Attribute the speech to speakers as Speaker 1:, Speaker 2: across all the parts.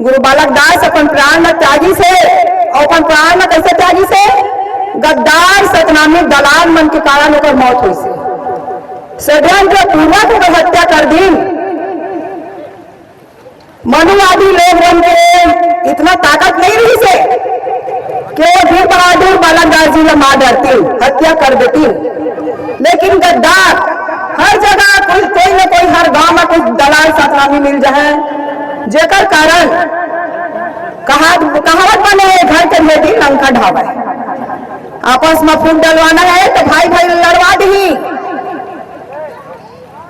Speaker 1: गुरु बालक दास अपन प्राण न त्यागी से, और अपन प्राण न कैसे त्यागी से, गद्दार सतनामी दलाल मन के कारण ओकर मौत हुई से, षड्यंत्र पूर्वक ओकर हत्या कर दी। मनुवादी लोग बन के इतना ताकत नहीं रही से कि वो वीर बहादुर बालक दास जी ने मार डरती, हत्या कर देती। लेकिन गद्दार हर जगह कोई न कोई, हर गांव में कुछ दलाल सतनामी मिल जाए, जेकर कारण कहावत बने है, घर के बेटी लंका ढावे। आपस में फूट डलवाना है तो भाई भाई लड़वा दी।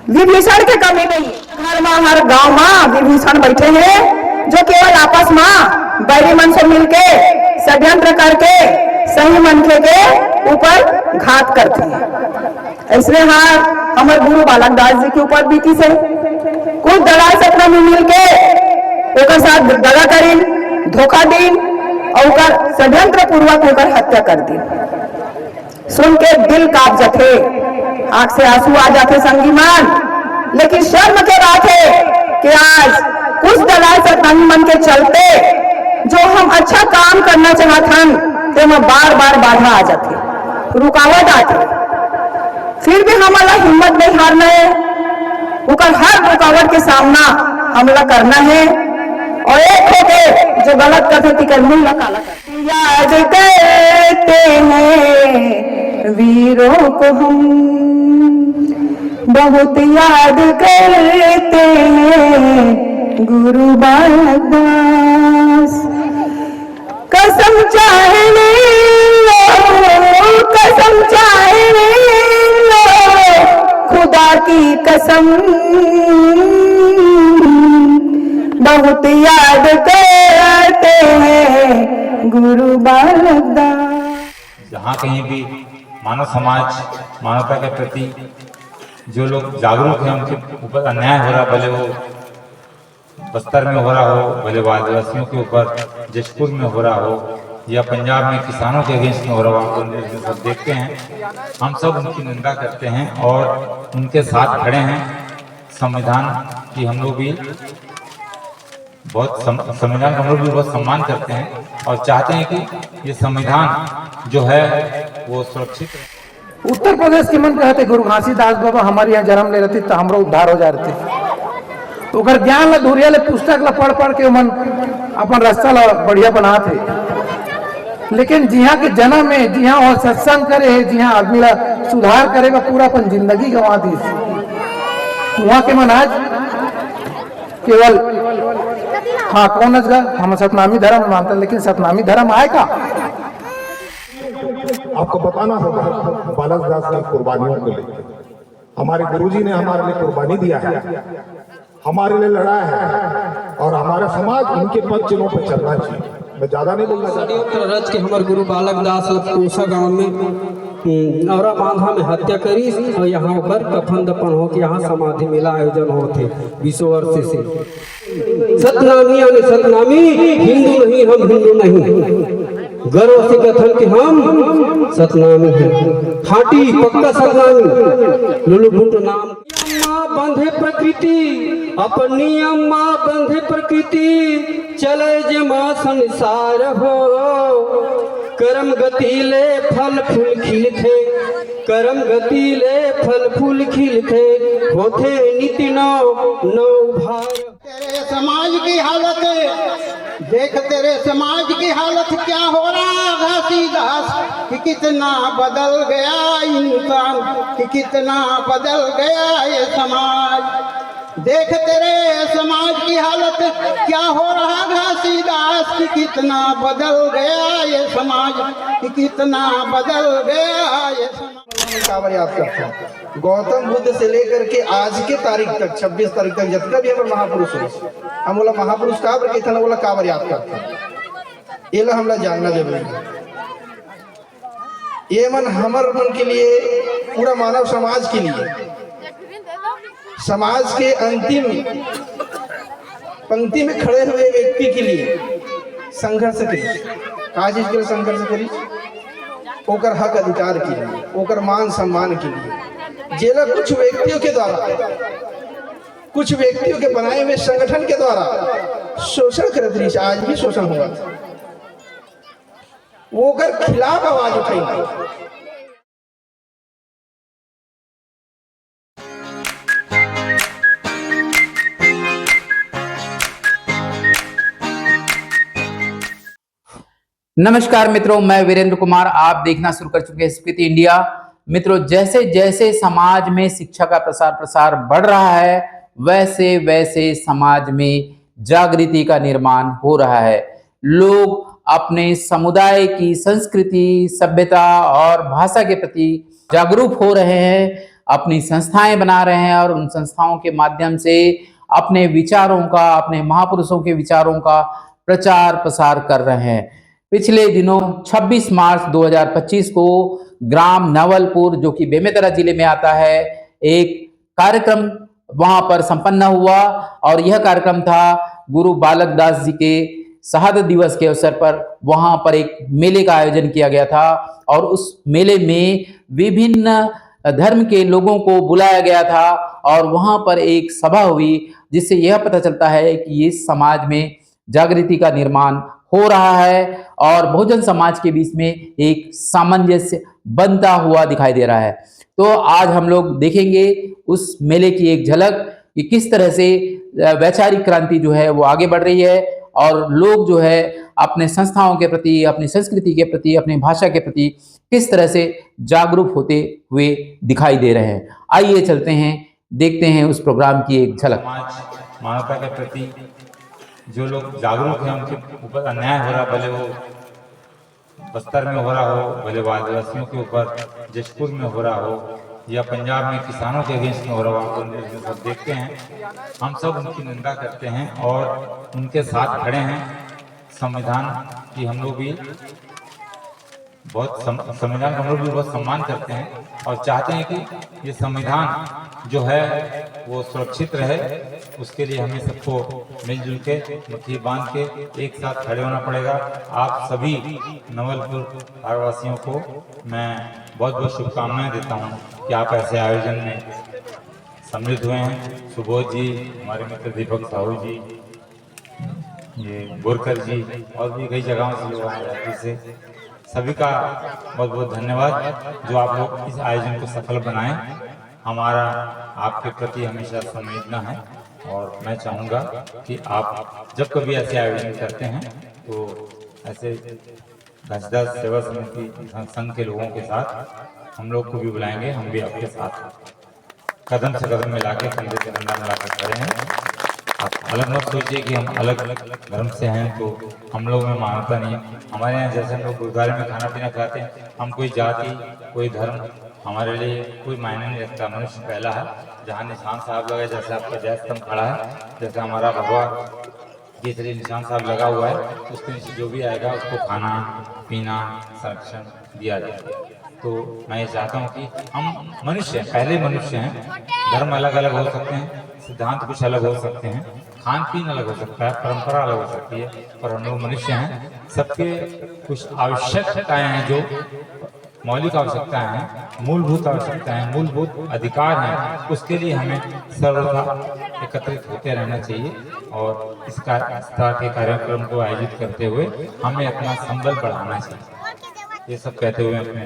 Speaker 1: विभीषण के कमी नहीं, हर माँ हर गांव में विभीषण बैठे हैं जो केवल आपस में बैरी मन से मिलके षड्यंत्र करके सही मनखे के ऊपर घात करते हैं। इसलिए हाँ, हमारे गुरु बालक दास जी के ऊपर बीती से कुछ दलाल सपना में मिलके ओकर साथ दगा करी, धोखा दी और षड्यंत्र पूर्वक होकर हत्या कर दी। सुन के दिल कांप जाते, आंख से आंसू आ जाते संगी मान। लेकिन शर्म के बात है कि आज कुछ दलाल सतनामी मन के चलते जो हम अच्छा काम करना चाहते हैं तो में बार बार बाधा आ जाती, रुकावट आती। फिर भी हमारा हिम्मत नहीं हारना है, उनका हर रुकावट के सामना हमला करना है और एक होके जो गलत करते थे कर मुंह काला करते। याद करते हैं वीरों को हम, बहुत याद करते हैं गुरु बालक दास। कसम चाहे लो, कसम चाहे लो, खुदा की कसम, बहुत याद करते हैं गुरु बालक दास।
Speaker 2: जहाँ कहीं भी मानव समाज, मानवता के प्रति जो लोग जागरूक हैं, उनके ऊपर अन्याय हो रहा, भले वो बस्तर में हो रहा हो, भले वो आदिवासियों के ऊपर जशपुर में हो रहा हो, या पंजाब में किसानों के अगेंस्ट में हो रहा हो, आप सब देखते हैं। हम सब उनकी निंदा करते हैं और उनके साथ खड़े हैं। संविधान की हम लोग भी बहुत संविधान का हम लोग भी बहुत सम्मान करते हैं और चाहते हैं कि ये संविधान जो है वो सुरक्षित।
Speaker 3: उत्तर प्रदेश के मन कहते गुरु घासीदास बाबा हमारे यहाँ जन्म ले रहती तो हमरो उद्धार हो जा रहे तो अगर ज्ञान ला धुरिया ले पुस्तक ला पढ़ पढ़ के मन अपन रास्ता ला बढ़िया बना थे। लेकिन जिहाँ के जन्म में जिहाँ और सत्संग करे है, जिहाँ आदमी ला सुधार करेगा पूरा अपन जिंदगी गंवा दी, वहाँ के मन आज केवल हाँ कौन गा हम सतनामी धर्म मानते, लेकिन सतनामी धर्म आए का
Speaker 4: आपको बताना होगा। बालक दास की कुर्बानियों को लेकर हमारे गुरुजी ने हमारे लिए कुर्बानी दिया है, हमारे लिए लड़ा है और हमारा समाज उनके पद चिन्हों पर चलना चाहिए। मैं ज्यादा नहीं बोलना चाहता।
Speaker 5: रच के हमारे गुरु बालक दास कोसा गांव में औरा बांधा में हत्या करी और यहाँ पर कफन दफन हो के यहाँ समाधि मेला आयोजन होते 20 वर्ष से। सतनामी सतनामी, हिंदू नहीं हम हिंदू नहीं, गर्व से कथन के हम सतनामी हैं, खाटी पक्का सतनामी। लुलुपुट नाम अम्मा बंधे प्रकृति, अपनी अम्मा बंधे प्रकृति, चले जमा संसार हो। करम गति ले फल फूल खिलते, करम गति ले फल फूल खिलते, होते निति नौ भार।
Speaker 6: तेरे समाज की हालत देख, तेरे समाज की हालत क्या हो रहा घासीदास, कि कितना बदल गया इंसान, कि कितना बदल गया ये समाज। देख तेरे समाज की हालत क्या हो रहा घासीदास, कि कितना बदल गया ये समाज, कि कितना बदल गया ये समाज।
Speaker 7: काबर याद करते हैं गौतम बुद्ध से लेकर के आज के तारीख तक 26 तारीख तक जितना भी हमारे महापुरुष हो, हम बोला महापुरुष काबर के थे, बोला काबर याद करते हैं। ये ला हमला जानना जरूरी है। ये मन हमर मन के लिए, पूरा मानव समाज के लिए, समाज के अंतिम पंक्ति में खड़े हुए व्यक्ति के लिए संघर्ष करी। का चीज के लिए संघर्ष करी? ओकर हक अधिकार के लिए, ओकर मान सम्मान के लिए। जेला कुछ व्यक्तियों के द्वारा कुछ व्यक्तियों के बनाए हुए संगठन के द्वारा शोषण करत रही, आज भी शोषण हुआ था, वो कर खिलाफ आवाज उठाई।
Speaker 8: नमस्कार मित्रों, मैं वीरेंद्र कुमार, आप देखना शुरू कर चुके हैं स्फीति इंडिया। मित्रों, जैसे जैसे समाज में शिक्षा का प्रसार बढ़ रहा है, वैसे वैसे समाज में जागृति का निर्माण हो रहा है। लोग अपने समुदाय की संस्कृति, सभ्यता और भाषा के प्रति जागरूक हो रहे हैं, अपनी संस्थाएं बना रहे हैं और उन संस्थाओं के माध्यम से अपने विचारों का, अपने महापुरुषों के विचारों का प्रचार प्रसार कर रहे हैं। पिछले दिनों 26 मार्च 2025 को ग्राम नवलपुर, जो कि बेमेतरा जिले में आता है, एक कार्यक्रम वहां पर संपन्न हुआ और यह कार्यक्रम था गुरु बालक दास जी के शहादत दिवस के अवसर पर। वहां पर एक मेले का आयोजन किया गया था और उस मेले में विभिन्न धर्म के लोगों को बुलाया गया था और वहां पर एक सभा हुई, जिससे यह पता चलता है कि इस समाज में जागृति का निर्माण हो रहा है और बहुजन समाज के बीच में एक सामंजस्य बनता हुआ दिखाई दे रहा है। तो आज हम लोग देखेंगे उस मेले की एक झलक कि किस तरह से वैचारिक क्रांति जो है वो आगे बढ़ रही है और लोग जो है अपने संस्थाओं के प्रति, अपनी संस्कृति के प्रति, अपनी भाषा के प्रति किस तरह से जागरूक होते हुए दिखाई दे रहे हैं। आइए चलते हैं, देखते हैं उस प्रोग्राम की एक झलक।
Speaker 2: समाज मानवता के प्रति जो लोग जागरूक हैं, उनके ऊपर अन्याय हो रहा, भले वो बस्तर में हो रहा हो, भले वो आदिवासियों के ऊपर जशपुर में हो रहा हो या पंजाब में किसानों के अगेंस्ट में हो रहा हो, आप सब देखते हैं। हम सब उनकी निंदा करते हैं और उनके साथ खड़े हैं। संविधान की हम लोग भी संविधान का हम लोग भी बहुत सम्मान करते हैं और चाहते हैं कि ये संविधान जो है वो सुरक्षित रहे। उसके लिए हमें सबको मिलजुल के, मुट्ठी बांध के एक साथ खड़े होना पड़ेगा। आप सभी नवलपुर आदिवासियों को मैं बहुत बहुत शुभकामनाएं देता हूं कि आप ऐसे आयोजन में सम्मिलित हुए हैं। सुबोध जी, हमारे मित्र दीपक साहू जी, ये गोरकर जी और भी कई जगहों से लोग आए हैं। इससे सभी का बहुत बहुत धन्यवाद जो आप लोग इस आयोजन को सफल बनाएं। हमारा आपके प्रति हमेशा संवेदना है और मैं चाहूँगा कि आप जब कभी ऐसे आयोजन करते हैं तो ऐसे घासीदास सेवा समिति संघ के लोगों के साथ हम लोग को भी बुलाएंगे। हम भी आपके साथ कदम से कदम मिला के, कंधे से कंधा मिला कर खड़े हैं। आप अलग मत सोचिए कि हम अलग अलग धर्म से हैं तो हम लोग में मानवता नहीं है। हमारे यहाँ जैसे हम लोग गुरुद्वारे में खाना पीना खाते हैं, हम कोई जाति, कोई धर्म हमारे लिए कोई मायने नहीं रखता। मनुष्य पहला है। जहाँ निशान साहब लगा, जैसे आपका जय स्तंभ खड़ा है, जैसे हमारा भगवा केसरी निशान साहब लगा हुआ है, उसके नीचे जो भी आएगा उसको खाना पीना संरक्षण दिया जाए। तो मैं ये चाहता हूँ कि हम मनुष्य हैं, पहले मनुष्य हैं। धर्म अलग अलग हो सकते हैं, सिद्धांत कुछ अलग हो सकते हैं, खान पीन अलग हो सकता है, परंपरा अलग हो सकती है, पर हम लोग मनुष्य हैं। सबके कुछ आवश्यकताएं हैं, जो मौलिक आवश्यकताएं हैं, मूलभूत आवश्यकताएं हैं, मूलभूत अधिकार हैं। उसके लिए हमें सर्वदा एकत्रित होते रहना चाहिए और इस तरह के कार्यक्रम को आयोजित करते हुए हमें अपना संबल बढ़ाना चाहिए। ये सब कहते हुए अपने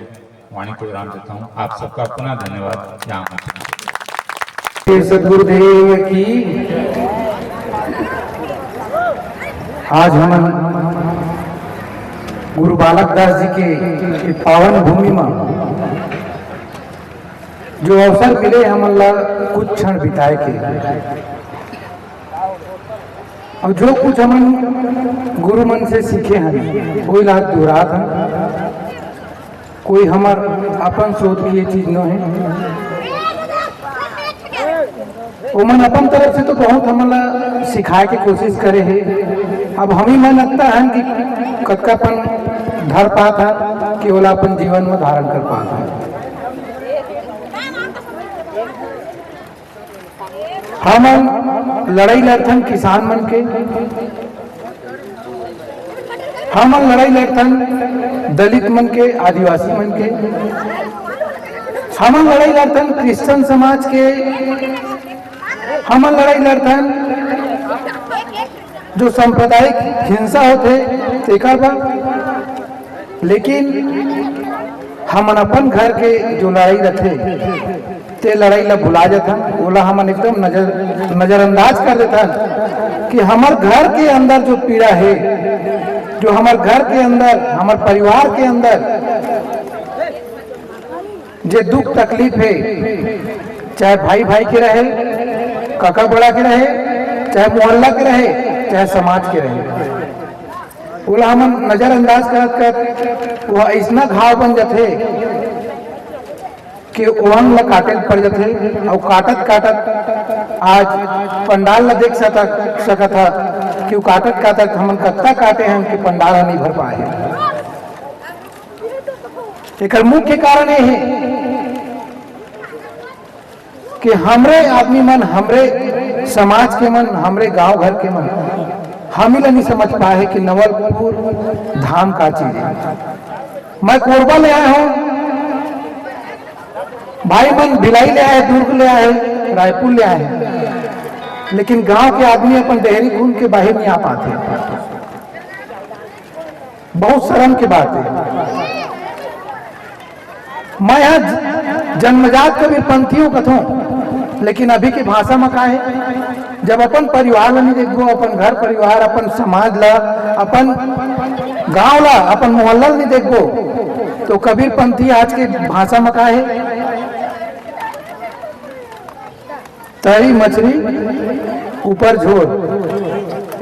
Speaker 2: वाणी को विराम देता हूँ। आप सबका पुनः धन्यवाद। यहाँ
Speaker 3: सदगुरुदेव की। आज हम गुरु बालक दास जी के पावन भूमि में जो अवसर मिले, हम कुछ क्षण बिताए के और जो कुछ हम गुरु मन से सीखे हैं, कोई लाख दुरात है, कोई हमार अपन सोच की ये चीज न है। उमन अपन तरफ से तो बहुत हमला सिखाए के कोशिश करे है। अब हम ही मन लगता है कि कतकापन धर पाता कि ओला अपन जीवन में धारण कर पाता। हम लड़ाई लड़थन किसान मन के, हम लड़ाई लड़थन दलित मन के, आदिवासी मन के, हम लड़ाई लड़थन क्रिश्चियन समाज के, हम लड़ाई लड़थन जो सांप्रदायिक हिंसा होते तेकर बा, लेकिन हमन अपन घर के जो लड़ाई रखे ते लड़ाई ला भुला जाथन, ओला हमन एकदम नजरअंदाज कर देथन कि हमार घर के अंदर जो पीड़ा है, जो हमार घर के अंदर हमार परिवार के अंदर जे दुख तकलीफ है, चाहे भाई भाई के रहे, काका बड़ा के रहे, चाहे मोहल्ला के रहे, चाहे समाज के रहे, बोला हम नजरअंदाज कर वह ऐसा घाव बन जाते कि ओहन ला काटे पड़ जाते और काटत काटत आज पंडाल ला देख सकता था कि काटत काटत हमन कत्ता काटे हैं कि पंडाल नहीं भर पाए। एक मुख्य कारण ये है कि हमरे आदमी मन, हमरे समाज के मन, हमरे गांव घर के मन हम ही नहीं समझ पाए कि नवलपुर धाम का चीज है। मैं कोरबा ले आया हूं, भाई मन भिलाई ले आए, दुर्ग ले आए, रायपुर ले आए, लेकिन गांव के आदमी अपन डेहरी खून के बाहर नहीं आ पाते। बहुत शर्म की बात है। मैं यहाँ जन्मजात कबीरपंथियों कथों, लेकिन अभी की भाषा में का है, जब अपन परिवार ला नहीं देखबो, अपन घर परिवार, अपन समाज ला, अपन गांव ला, अपन मोहल्ला नहीं देखबो, तो कबीरपंथी आज के भाषा में का है, तरी मछली ऊपर झोर,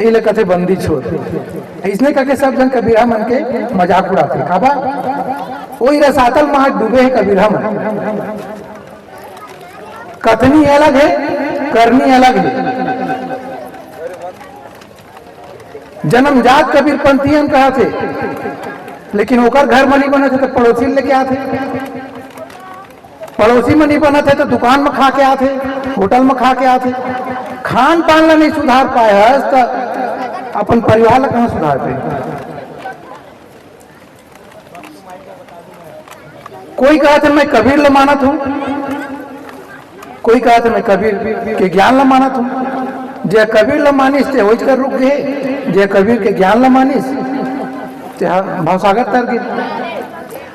Speaker 3: ये कथे बंदी छोड़, इसने करके सब जन कबीरा मन के मजाक उड़ाते। काबा वही रसातल में डूबे है कबीरा मन, कथनी अलग है, करनी अलग है। जन्मजात कबीरपंथी हम कहा थे, लेकिन ओकर घर में नहीं बने थे तो पड़ोसी लेके आते, पड़ोसी में नहीं बना थे तो दुकान में खा के आते, होटल में खा के आते। खान पान ला नहीं सुधार पाए तो अपन परिवार ला कहाँ सुधार पे। कोई कहा था मैं कबीर ला मानत हूं, कोई कहा था मैं कबीर के ज्ञान ला मानत हूं। जे कबीर ला मानिस ते होज कर रुक गए, जे कबीर के ज्ञान ला मानिस ते भवसागर तर गए।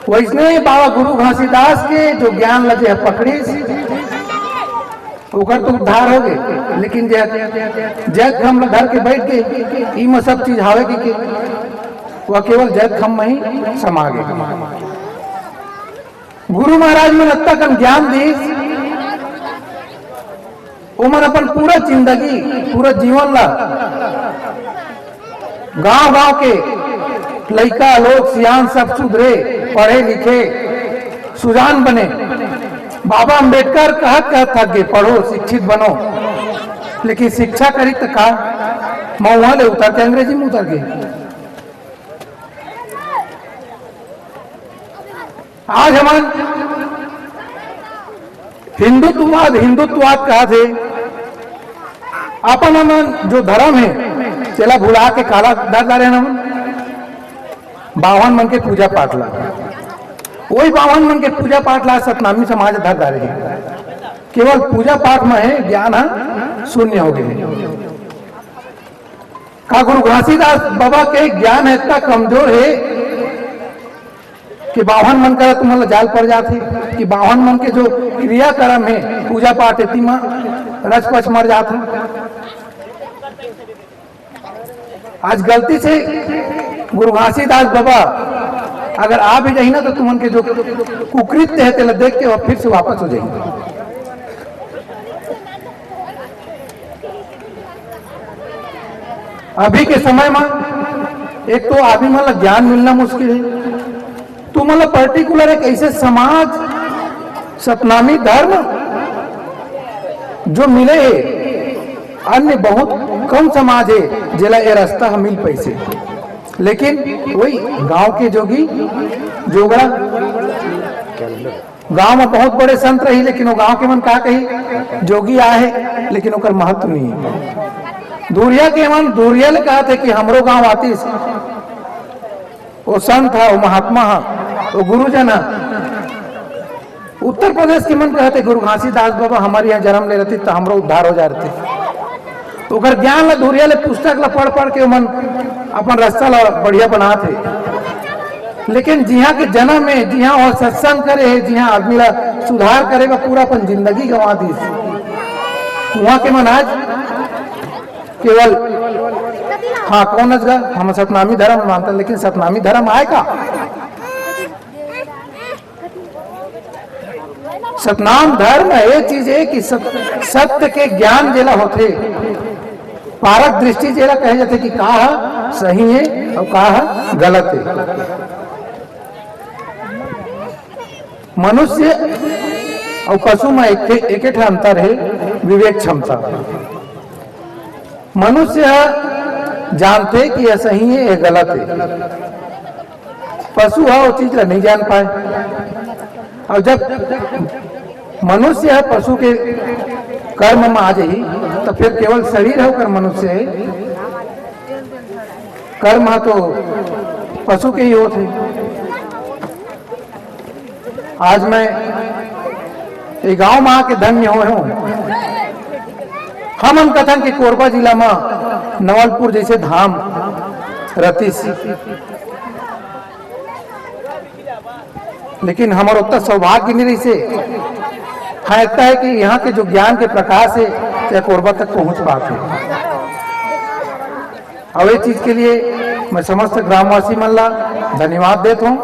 Speaker 3: वैसने बाबा गुरु घासीदास के जो ज्ञान लगे पकड़ीस ओकर तो उद्धार हो गए, लेकिन जैत हम लोग घर के बैठ गए इमें सब चीज हावे की वह केवल जैत खम में ही समा गए। गुरु महाराज में अत्ता कम ज्ञान दी, उमर अपन पूरा जिंदगी, पूरा जीवन ला गांव गांव के लड़का लोग सियान सब सुधरे, पढ़े लिखे, सुजान बने। बाबा अंबेडकर कहत था कि पढ़ो शिक्षित बनो, लेकिन शिक्षा करी तो का महुआ ले उतर के अंग्रेजी में उतर गए। आज हम हिंदुत्ववाद कहा थे, अपन हम जो धर्म है चला भुला के काला दर रहे हम बावन मन के पूजा पाठ ला, वही बावन मन के पूजा पाठ ला सतनामी समाज धर डाले हैं। केवल पूजा पाठ में है, ज्ञान शून्य हो गए। का गुरु घासीदास बाबा के ज्ञान इतना कमजोर है कि बावन मन का तुम्हारा जाल पड़ जाते, कि बावन मन के जो क्रियाक्रम है पूजा पाठ इतनी रच पच मर जाते। आज गलती से गुरु घासीदास बाबा अगर आ भी जाए ना तो तुमन के जो कुकृत्य है तेला देख के वह फिर से वापस हो जाएंगे। अभी के समय में एक तो आदमी मतलब ज्ञान मिलना मुश्किल है, तो मतलब पर्टिकुलर एक ऐसे समाज सतनामी धर्म जो मिले है, अन्य बहुत कम समाज है जिला ये रास्ता मिल पैसे। लेकिन वही गांव के जोगी जोगड़ा गांव में बहुत बड़े संत रही, लेकिन वो गांव के मन कहा कही जोगी आए, लेकिन ओकर महत्व नहीं है। दूरिया के मन दूरिया ले कहा थे कि हमरो गांव आती, वो संत था, वो महात्मा है, वो गुरुजन है, उत्तर प्रदेश के मन कहते गुरु घासीदास बाबा हमारे यहाँ जन्म ले रहती तो हमरो उद्धार हो जाते। तो ओकर ज्ञान ला धुरिया ले पुस्तक ला पढ़ पढ़ के मन अपन रास्ता ला बढ़िया बना थे। लेकिन जिहाँ के जन्म में जिहाँ और सत्संग करे है, जिहाँ आदमी ला सुधार करेगा पूरा अपन जिंदगी गंवा दी, वहाँ के मन आज केवल हाँ कौन गा हम सतनामी धर्म मानते, लेकिन सतनामी धर्म आए का? सतनाम धर्म ये चीज है कि सत्य के ज्ञान जेला होते, पारक दृष्टि जेला कहे जाते कि कहा सही है और कहा गलत है। मनुष्य और पशु में एक अंतर है, विवेक क्षमता। मनुष्य जानते कि यह सही है यह गलत है, पशु है वो चीज नहीं जान पाए। और जब मनुष्य है पशु के कर्म में आ जाई तो फिर केवल शरीर है कर मनुष्य है, कर्म है तो पशु के ही होते। आज मैं ये गांव में आके धन्य हुए हूँ। हम कथन के कोरबा जिला में नवलपुर जैसे धाम रतीश, लेकिन हमारा उतना सौभाग्य नहीं रही से हाँ इतना है कि यहाँ के जो ज्ञान के प्रकाश है चाहे कोरबा तक पहुंच पाते। और ये चीज के लिए मैं समस्त ग्रामवासी मन ला धन्यवाद देता हूँ।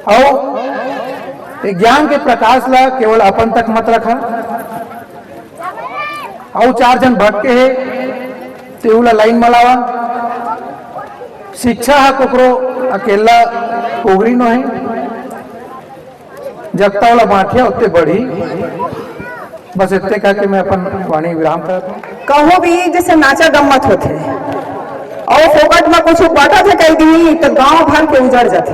Speaker 3: और ज्ञान के प्रकाश ला केवल अपन तक मत रखा, और 4 जन भटके है तेला लाइन में लावा। शिक्षा है कोकरो अकेला पोगरी न है, जगता वाला बांटिया उतने बढ़ी। बस इतने कह के मैं अपन वाणी विराम करता हूँ।
Speaker 1: कहो भी जैसे नाचा गम्मत होते और फोकट में कुछ बाटा थे कह दी तो गांव भर के उजड़ जाते।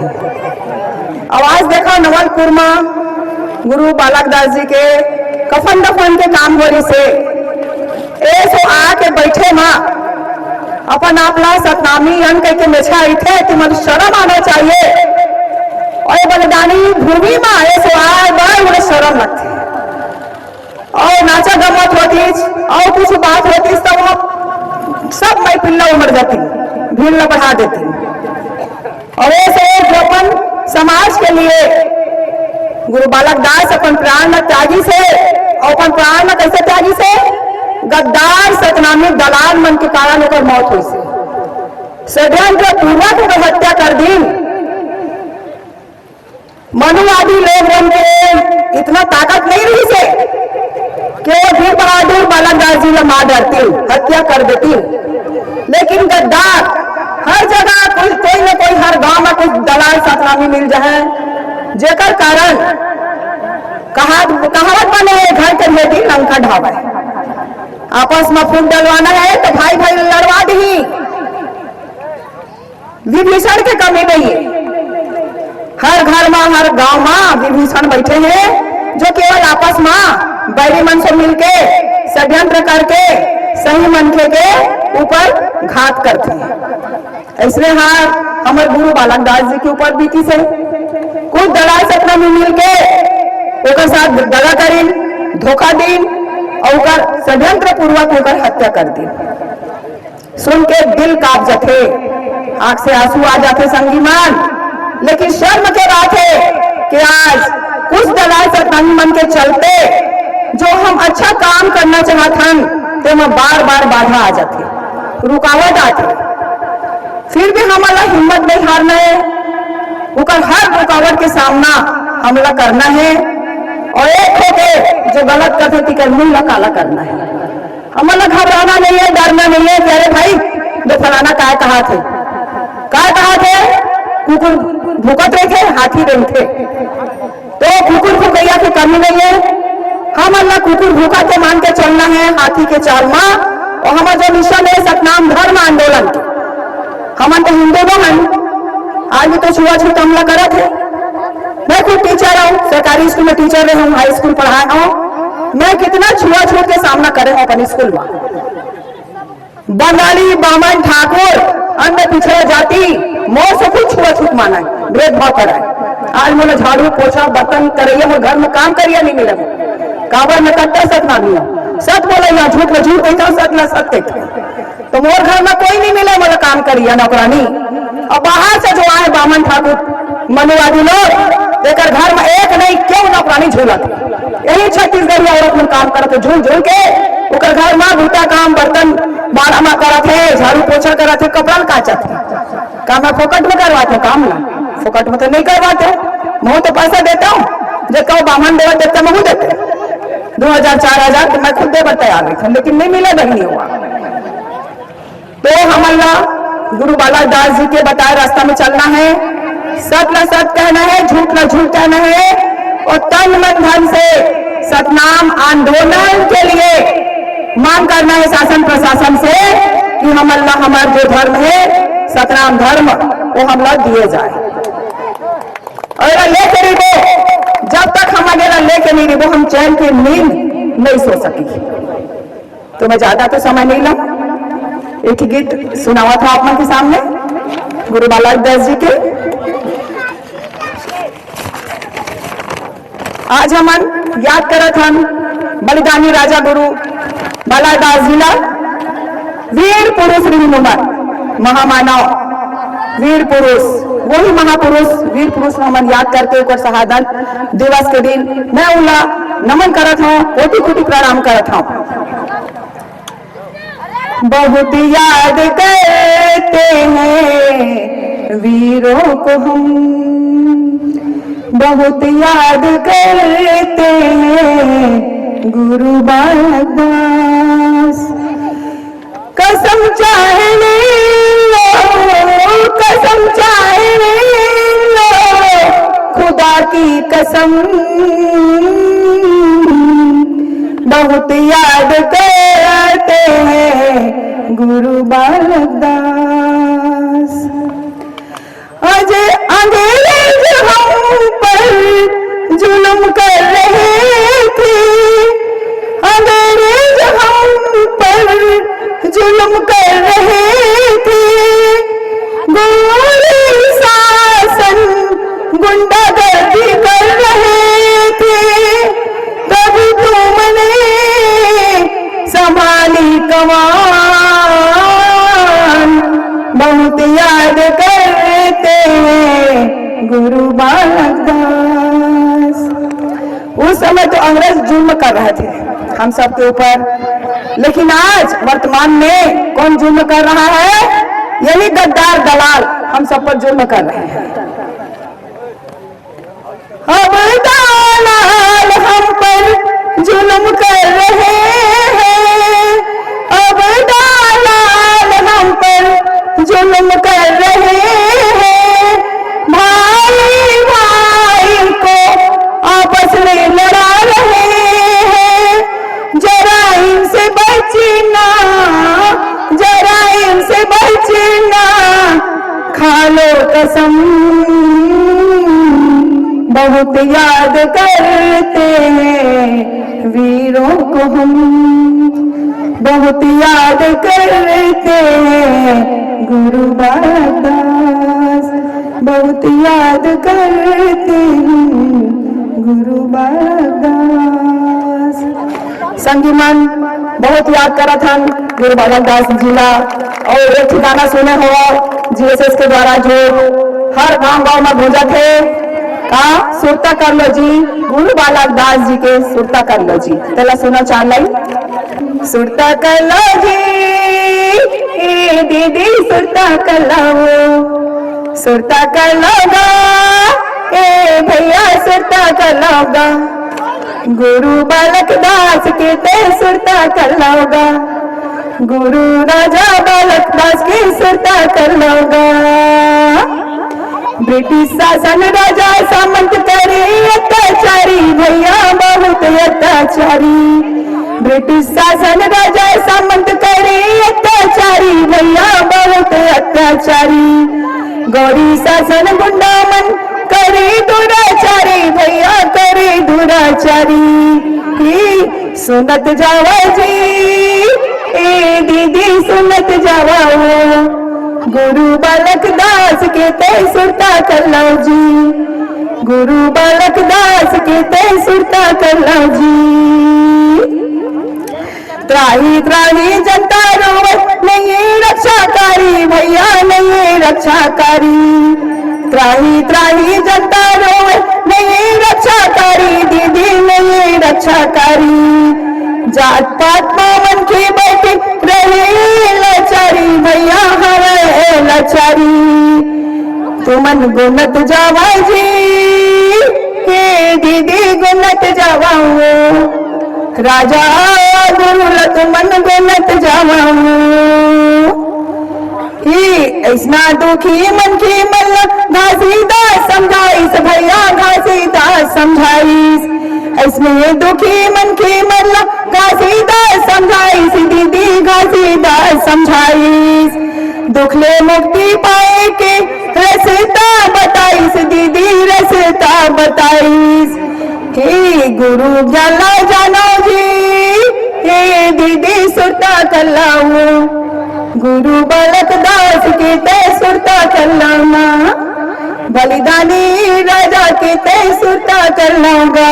Speaker 1: आवाज देखा नवलपुर में गुरु बालक दास जी के कफन दफन के काम होरी से ऐसो आके बैठे माँ अपन आपला सतनामी अन कह के मेछा थे तुम शर्म आना चाहिए। और बलिदानी भूमि में ऐसो आए बड़े बड़े शर्म लगते और नाचा गमत होती और कुछ बात होती तब वो सब मैं पिल्ला उमड़ जाती, भीड़ बढ़ा देती। और ऐसे जो अपन समाज के लिए गुरु बालक दास अपन प्राण में त्यागी से, और अपन प्राण में कैसे त्यागी से गद्दार सतनामी दलाल मन के कारण होकर मौत हुई से षड्यंत्र पूर्वक हत्या कर दी। मनुवादी लोग बन के इतना ताकत नहीं रही से कि वो वीर बहादुर बालक दास जी मार डरती हत्या कर देती। लेकिन गद्दार हर जगह कोई न कोई हर गांव में कुछ दलाल सतनामी मिल जाए, जेकर कारण कहावत बने घर के बेटी लंका ढाबा। आपस में फूट डलवाना है तो भाई भाई लड़वा दी। विभीषण की कमी नहीं है, हर घर में हर गांव में विभीषण बैठे हैं जो केवल आपस में बैरी मन से मिलके षड्यंत्र करके सही मनखे के ऊपर घात करते हैं। इसलिए हाँ हमारे गुरु बालक दास जी के ऊपर बीती से कुछ दलाल सपना में मिलके ओकर साथ दगा करीन, धोखा दीन और षड्यंत्र पूर्वक होकर हत्या कर दी। सुन के दिल कांप जाते, आंख से आंसू आ जाते संगीमान। लेकिन शर्म के बात है कि आज कुछ दलाल सतनामी मन के चलते जो हम अच्छा काम करना चाहते हैं तो में बार बार बाधा आ जाती, रुकावट आती। फिर भी हमारा हिम्मत नहीं हारना है, उनका हर रुकावट के सामना हमला करना है और एक होके जो गलत करते थी कर मुंह काला करना है। हमारा घबराना नहीं है, डरना नहीं है। अरे भाई जो फलाना काय कहा थे कुकुर भूकत रहे थे, हाथी रहे थे, तो कुकुर भूकैया की कमी नहीं है। हम अल्लाह कुकुर भूखा तो मान के चलना है हाथी के चाल में। और हमारा जो मिशन है सतनाम धर्म आंदोलन, हम तो हिंदू बहन आज भी तो छुआछूत हमला करत है। मैं खुद टीचर हूँ, सरकारी स्कूल में टीचर रही हूँ, हाई स्कूल पढ़ाया हूँ। मैं कितना छुआछूत के सामना करे हूँ अपने स्कूल में। बंगाली, बामन, ठाकुर, अन्य पिछड़ा जाति मोर से कुछ छुआछूत माना है, भेदभाव करा है। आज मोला झाड़ू पोछा बर्तन करिए मोर घर में काम करिए नहीं मिले काबर में कट्टा सत ना दिया सत बोले यहाँ झूठ में झूठ कहता हूँ सत ना सत कहता तो मोर घर में कोई नहीं मिले मोला काम करिए नौकरानी और बाहर से जो आए बामन ठाकुर मनुवादी लोग देकर घर में एक नहीं क्यों नौकरानी झूलत यही छत्तीसगढ़ी औरत में काम करते झूल झूल के उकर घर में भूटा काम बर्तन बाड़ा में करत है झाड़ू पोछा करत है कपड़ा काचत है काम मैं फोकट में करवाते काम ना फोकट में तो नहीं करवाते मैं तो पैसा देता हूँ जो कहो बामन देवा देता मैं देते 2000-4000 तो मैं खुद देवर तैयार नहीं था लेकिन नहीं मिला नहीं हुआ तो हमारा गुरु बालाक दास जी के बताए रास्ता में चलना है सत न सत कहना है झूठ न झूठ कहना है और तन मन धन से सतनाम आंदोलन के लिए मांग करना है शासन प्रशासन से कि हम अल्लाह हमारा जो धर्म है सतनाम धर्म वो हम लोग दिए जाए और लेके नहीं वो जब तक हम अगर लेके नहीं रही वो हम चैन की नींद नहीं सो सकी तो मैं ज्यादा तो समय नहीं ला एक ही गीत सुनावा था आप के सामने गुरु बालाक दास जी के आज हम याद करत हम बलिदानी राजा गुरु बालाक दास जी ला वीर पुरुष महामानव वीर पुरुष वही महापुरुष वीर पुरुष हम याद करके ऊपर शहादत दिवस के दिन मैं उनका नमन करत हूँ कोटि कोटि प्रणाम करत हूँ बहुत याद करते हैं वीरों को हम बहुत याद करते हैं गुरु बालाक दास कसम चाहे कसम चाहे खुदा की कसम बहुत याद करते हैं गुरु बालाक दास आज अंग्रेज हम पर जुल्म कर रहे थे अंग्रेज हम पर जुल्म कर रहे थे गोरी शासन गुंडागर्दी कर रहे थे तब तुमने संभाली कमान बहुत याद करते हैं गुरु बालाक दास उस समय तो अंग्रेज जुल्म कर रहे थे हम सबके ऊपर लेकिन आज वर्तमान में कौन जुल्म कर रहा है यही गद्दार दलाल हम सब पर जुल्म कर रहे हैं अब दलाल हम पर जुल्म कर रहे हैं अब दलाल हम पर जुल्म कर रहे हैं भाई भाई को आपस में लड़ा रहे हैं जरा इनसे बचना जरा इनसे बचना खा लो कसम बहुत याद करते हैं वीरों को हम बहुत याद करते हैं गुरु बालाक दास बहुत याद करते हैं गुरु बालाक दास संगीमन बहुत याद करा था गुरु बालाक दास जिला और एक ठिकाना सुने हो जीएसएस के द्वारा जो हर गांव में गूंजा थे का सुरता कर लो जी गुरु बालाक दास जी के सुरता कर लो जी तेला सुना चाल सुरता कर लो जी ए दीदी सुरता कर लो सुरता कर लोगा ए भैया सुरता कर लोगा गुरु बालाक दास के ते सुरता कर लोगा गुरु राजा बालाक दास की सुरता कर लोगा ब्रिटिश शासन राजा सामंत करे अत्याचारी भैया बहुत अत्याचारी ब्रिटिश शासन राजा सामंत करे अत्याचारी भैया बहुत अत्याचारी गौरी शासन गुंडा मन करे दुराचारी भैया करे दुराचारी सुनत जावा जी ए दीदी सुनत जावा गुरु बालाक दास के ते सुरता कर लो जी गुरु बालक दास के ते सुरता करला जी। त्राही त्राही जनता रोवे नहीं रक्षाकारी भैया नहीं रक्षाकारी। त्राही त्राही जनता रोवे नहीं रक्षाकारी दीदी नहीं रक्षाकारी। जात पात पावन की बैठी रहे लाचारी भैया हवे लाचारी। तुमन गुनत जावा जी हे दीदी गुनत जावाओ। राजा गुरुल तुमन गुनत जावाओ। ऐसना दुखी मन की मन घासीदास समझाइस भैया घासीदास समझाइस। ऐसने दुखी मन की मन घासीदास समझाइस दीदी घासीदास समझाइस। दुखले मुक्ति पाए के रसता बताइस दीदी रसता बताइस। हे गुरु ज्ञाला जानो जी हे दीदी सुरता कलाऊ। गुरु बालक दास के ते सुरता करलाऊंगा। बलिदानी राजा के ते सुरता करलाऊंगा।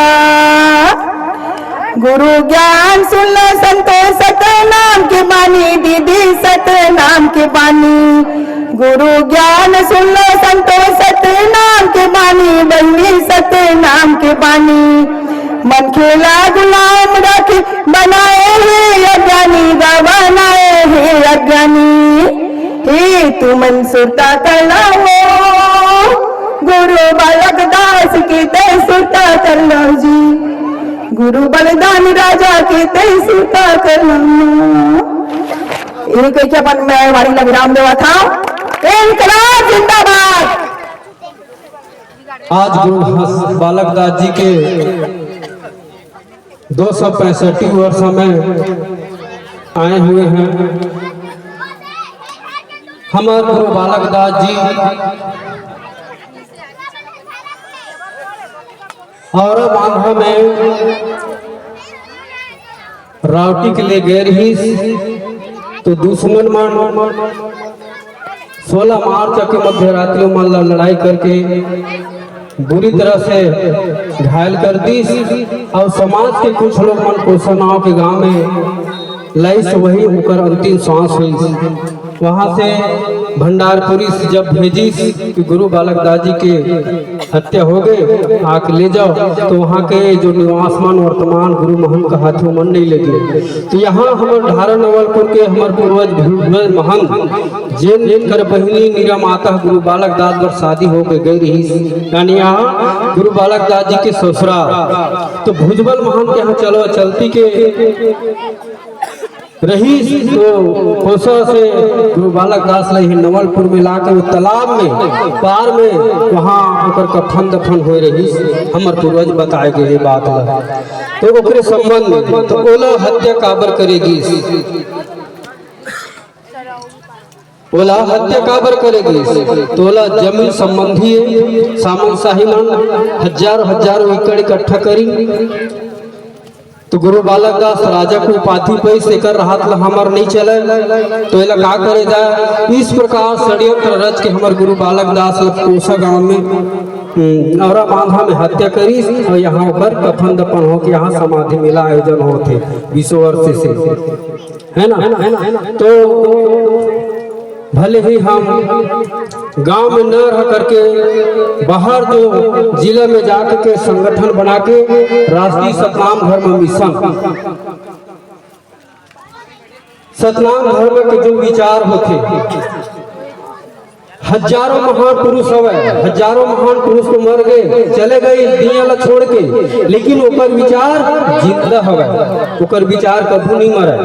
Speaker 1: गुरु ज्ञान सुन लो संतो सत नाम के बानी दीदी सत नाम के बानी। गुरु ज्ञान सुन लो संतो सत नाम के बानी बहनी सत नाम के बानी। मन खेला गुलाम रख बनाए है अज्ञानी बनाए है अज्ञानी। हे तुमन सुरता करलाओ गुरु बालक दास के ते सुरता करलो जी। गुरु बलिदान राजा के ते सुरता करलो। यही कह के अपन मैं वाणी का विराम देवा था। इनकलाब जिंदाबाद।
Speaker 5: आज गुरु बालक दास जी के 265 वर्ष में आए हुए हैं। हमारे गुरु बालक दास जी और बांधा में रावटी के लिए गए रही तो दुश्मन मान 16 मार्च के मध्य रात्रि में लड़ाई करके बुरी तरह से घायल कर दी। और समाज के कुछ लोग मन पोषणाओं के गांव में लाई से वही होकर अंतिम सांस हुई। वहां से भंडारपुरी से जब भेजी कि गुरु बालक दास जी के हत्या हो गए आके ले जाओ तो वहाँ के जो निवासमान वर्तमान गुरु महंत का हाथों मन नहीं लगे। तो यहाँ हमारे ढारा नवलपुर के हमारे पूर्वज भूल महंत जेन कर बहिनी नीरा माता गुरु बालक दास पर शादी होकर गई रही। यानी यहाँ गुरु बालक दास जी के ससुराल तो भुजबल महंत यहाँ चलो चलती के रही तो कोसा से गुरु बालक दास लही नवलपुर में लाके वो तालाब में पार में वहाँ ओकर कफन दफन हो रही। हमर पूर्वज बताए गए बात ला तो ओकरे संबंध में तो ओला हत्या काबर करेगी। ओला हत्या काबर करेगी तोला जमीन संबंधी सामन शाही हजारों एकड़ इकट्ठा करी। तो गुरु बालक दास राजा को उपाधि पैसे कर रहा था हमार नहीं चले तो एला का करे जाए। इस प्रकार षड्यंत्र रच के हमारे गुरु बालक दास कोसा गांव में और बांधा में हत्या करी और यहाँ पर कफन दफन हो के यहाँ समाधि मेला आयोजन होते 20 वर्ष से है ना। तो भले ही हम गांव में न रह करके बाहर जो जिले में जाकर के संगठन बना के राष्ट्रीय सतनाम धर्म मिशन सतनाम धर्म के जो विचार होते हजारों महान पुरुष हवे हजारों महान पुरुष को मर गए चले गए दुनिया ला छोड़ के लेकिन ओकर विचार जिंदा हवे ओकर विचार कभी नहीं मरे।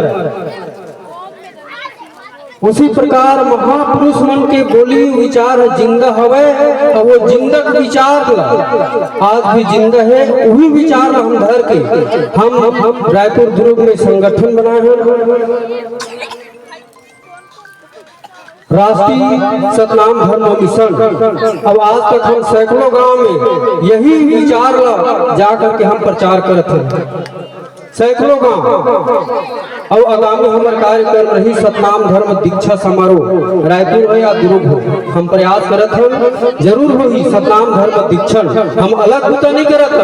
Speaker 5: उसी प्रकार महापुरुष मन के बोली विचार जिंदा हवे और वो जिंदा विचार आज भी जिंदा है। वही विचार हम धर के हम रायपुर दुर्ग में संगठन बनाए हैं राष्ट्रीय सतनाम धर्म मिशन। अब आज तक हम सैकड़ों गांव में यही विचार ला जाकर के हम प्रचार करते हैं। सैकड़ों गांव और आगामी हमार कार्य कर रही सतनाम धर्म दीक्षा समारोह रायपुर हो या दुर्ग हो, हम प्रयास करत हम जरूर होगी सतनाम धर्म दीक्षण। हम अलग होता नहीं करत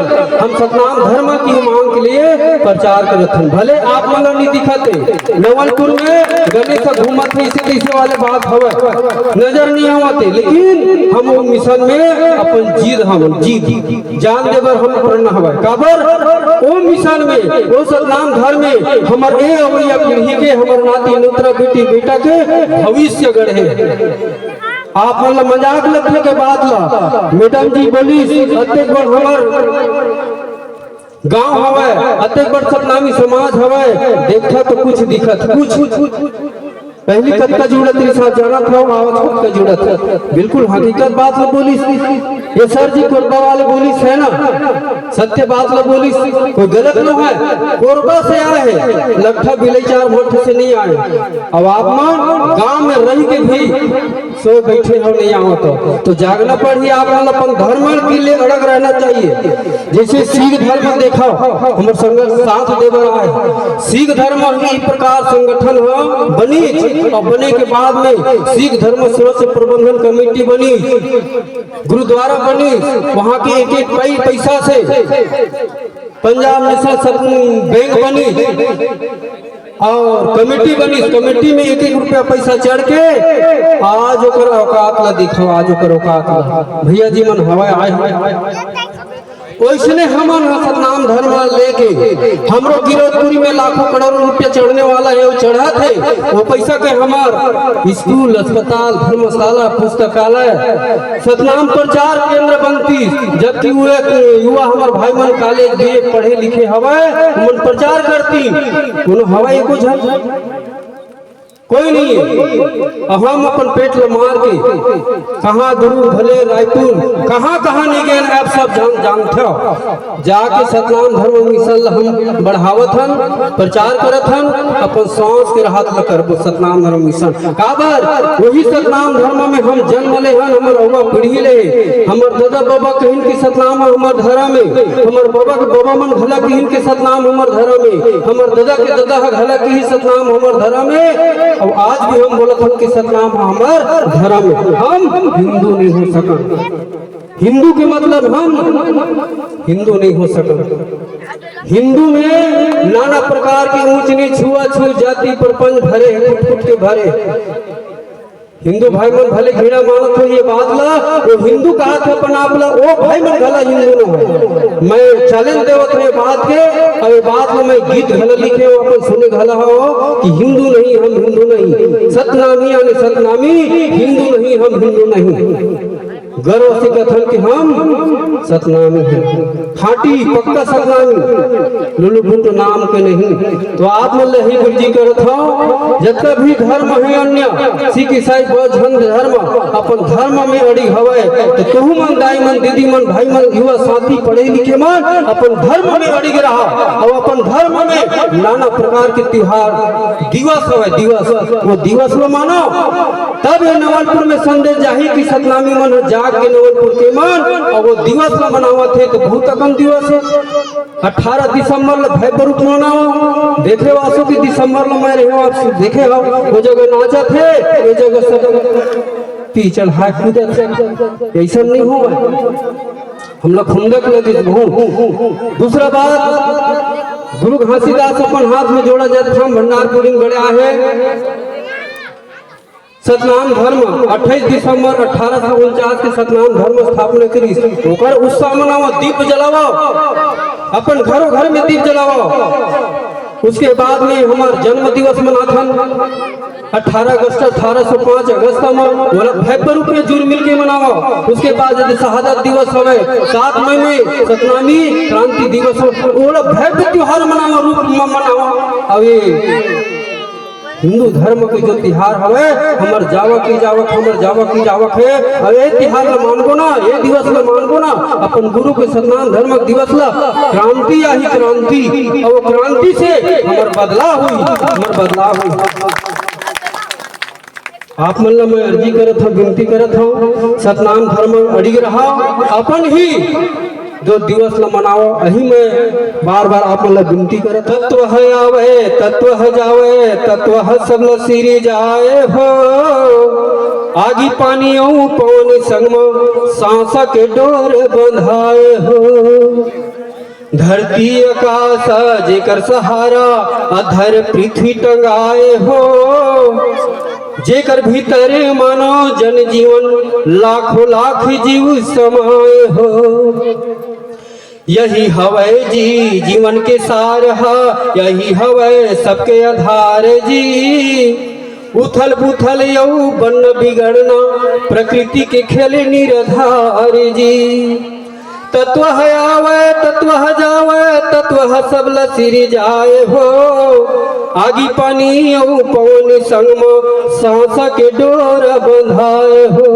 Speaker 5: हम सतनाम धर्म की मांग के लिए प्रचार करत हैं। भले आप मन नहीं दिखते नवलपुर में गणेश घूमत है इसे तैसे वाले बात हवे नजर नहीं आवते, लेकिन हम वो मिशन में अपन जीद हम जीद जान देवर हम करना हवे काबर वो मिशन में वो सतनाम धर्म में हमर ए अवैया पीढ़ी के हमर नाती नोतरा बेटी बेटा के भविष्य गढ़े। आप मतलब मजाक लगने के बाद ला मैडम जी बोली अत्यंत बड़ हमार गांव हवे अत्यंत बड़ सतनामी समाज हवे, देखा तो कुछ दिखत कुछ पहली कद का जुड़त साथ जाना था आवत खुद का जुड़त बिल्कुल हकीकत बात में बोली ये सर जी कोरबा वाले बोली है ना सत्य बात में बोली कोई गलत न है। कोरबा से आए हैं लट्ठा बिले चार मठ से नहीं आए। अब आप मां गांव में रह के भी सो बैठे हो नहीं आओ तो जागना पड़ी। आप अपन धर्म के लिए अड़ग रहना चाहिए। जैसे सिख धर्म देखा हमारे संगठन साथ देवर आए सिख धर्म ही प्रकार संगठन बनी और बने के बाद में सिख धर्म सुरक्षा प्रबंधन कमेटी बनी, गुरुद्वारा बनी, वहाँ के एक पैसा से पंजाब नेशनल बैंक बनी और कमेटी बनी। कमेटी में 1-1 रुपया पैसा चढ़ के आज ओकर औकात ला दिखाओ आज ओकर औकात ला भैया जी मन हवा आए वैसने हमन सतनाम धर्म लेके हमरो गिरौदपुरी में लाखों करोड़ों रुपया चढ़ने वाला है वो चढ़ा थे वो पैसा के हमार स्कूल अस्पताल धर्मशाला पुस्तकालय सतनाम प्रचार केंद्र बनती, जबकि वो एक युवा हमार भाई मन कॉलेज भी पढ़े लिखे हवाए मन प्रचार करती उन्होंने हवाई को कोई नहीं है। हम अपन पेट लो मार के कहाँ गुरु भले रायपुर कहाँ नहीं गए आप सब जानते हो। जाके सतनाम धर्म मिशन हम बढ़ावत हन प्रचार करत हन अपन सांस के राहत ल करबो सतनाम धर्म मिशन काबर वही सतनाम धर्म में हम जन्म ले हन हमर अव्वा पीढ़ी ले हमर दादा बाबा कहिन की सतनाम हमर धर्म में हमर बाबा के बाबा मन भला कहिन के सतनाम हमर धर्म में हमर दादा के दादा भला कहि सतनाम हमर धर्म में। अब आज भी हम बोलत हम कि सतनाम हमार धर्म में हम हिंदू नहीं हो सकते। हिंदू के मतलब हम हिंदू नहीं हो सकते। हिंदू में नाना प्रकार के ऊंच नीच छुआछूत जाति प्रपंच भरे फुट के भरे। हिंदू भाई मन भले घृणा मानत हो ये बात ला वो हिंदू कहा था अपन आप ला वो भाई मन गला हिंदू न हो। मैं चैलेंज देवत है बात के और बात में मैं गीत घला लिखे हो अपन सुने घला हो कि हिंदू नहीं हम हिंदू नहीं सतनामी यानी सतनामी हिंदू नहीं हम हिंदू नहीं। गर्व से कथन कि हम सतनामी हैं खाटी पक्का सतनामी लुलु भुट नाम के नहीं। तो आप मन ही गुरु जी करत हो जितना भी धर्म है अन्य सिख ईसाई बौद्ध जैन धर्म अपन धर्म में अड़ी हवे तो कहूँ मन दाई मन दीदी मन भाई मन युवा साथी पढ़े लिखे मन अपन धर्म में अड़ी रहा और अपन धर्म में नाना प्रकार के त्योहार दिवस हवे दिवस वो दिवस में मानो तब ये नवलपुर में संदेश जाही कि सतनामी मन जाग के नवलपुर के मन और वो दिवस में मनावत है तो बहुत कम दिवस है 18 दिसंबर भैपर रूप मनाओ देखे वासो की दिसंबर में मैं रहे आप देखे हो वो जगह नाचत है ये जगह सब पीछल हाथ कूदत ऐसा नहीं हुआ हम लोग खुंदक लगे दूसरा बात गुरु घासीदास अपन हाथ में जोड़ा जाता हम भंडारपुरी में बड़े आहे सतनाम धर्म 28 दिसंबर 1849 के सतनाम धर्म स्थापना करी ओकर उत्सव मनाओ दीप जलाओ अपन घरों घर में दीप जलाओ। उसके बाद में हमार जन्म दिवस मनाथन 18 अगस्त 1805 अगस्त में भैपर रूप में जुड़ मिल के मनाओ। उसके बाद यदि शहादत दिवस हवे 7 मई में सतनामी क्रांति दिवस वो भव्य त्योहार मनाओ रूप में मनाओ। अब हिंदू धर्म के जो तिहार हवे हमर जावक की जावक है अब ये तिहार ला मानबो ना ये दिवस ला मानबो ना अपन गुरु के सतनाम धर्म दिवस ला क्रांति या ही क्रांति और क्रांति से हमर बदलाव हुई आप मन ला मैं अर्जी करत हूँ विनती करत हूँ सतनाम धर्म अड़ी रहा अपन ही जो दिवस ल मनाओ अही में बार बार आप मन विनती करे तत्व है आवे तत्व है जावे तत्व है सब ल सिरी जाए हो आगी पानी औ पवन संग में सांसा के डोर बंधाए हो धरती आकाश जेकर सहारा अधर पृथ्वी टंगाए हो जेकर भीतरे मानो जन जीवन लाखों लाख जीव समाए हो यही हवै जी जीवन के सार है यही हवै सबके आधार जी उथल पुथल यौ बन बिगड़ना प्रकृति के खेल निराधार जी तत्व है आवे तत्व है जावे तत्व है सब ल सिर जाए हो आगी पानी औ पवन संग में सांसा के डोर बंधाए हो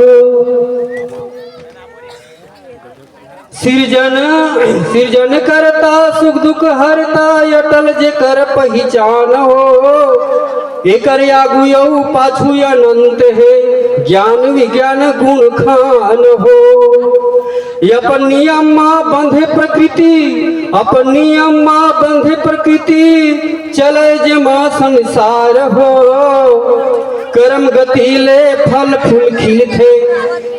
Speaker 5: सिरजन करता सुख दुख हरता अटल जे कर पहचान हो एकर आगू यौ पाछू अनंत है ज्ञान विज्ञान गुण खान हो अपन नियम माँ बंधे प्रकृति अपन नियम माँ बंधे प्रकृति चले जे माँ संसार हो कर्म गति ले फल फूल खिलते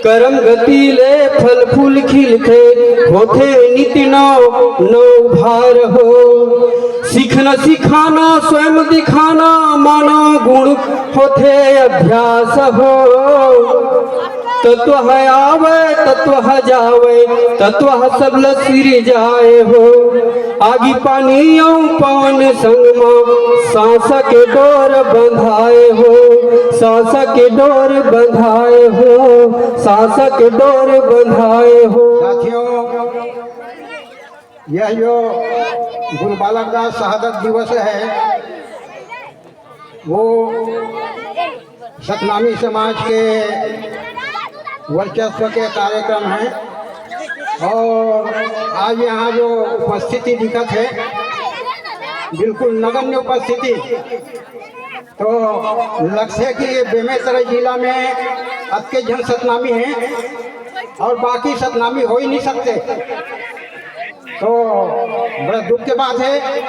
Speaker 5: कर्म गति ले फल फूल खिलते होते नित्य नौ भार हो सीखना सिखाना स्वयं दिखाना माना गुण होते अभ्यास हो तत्व है आवे तत्व है जावे तत्व है सब ल सिर जाए हो आगी पानी औ पवन संग में सांसा के डोर बंधाए हो सांसा के डोर बंधाए हो सांसा के डोर बंधाए हो।
Speaker 6: साथियों, यह जो गुरु बालक दास शहादत दिवस है वो सतनामी समाज के वर्चस्व के कार्यक्रम है और आज यहाँ जो उपस्थिति दिखत है बिल्कुल नगण्य उपस्थिति। तो लक्ष्य है कि ये बेमेतरा जिला में अतके जन सतनामी हैं और बाकी सतनामी हो ही नहीं सकते। तो बड़ा दुख के बात है।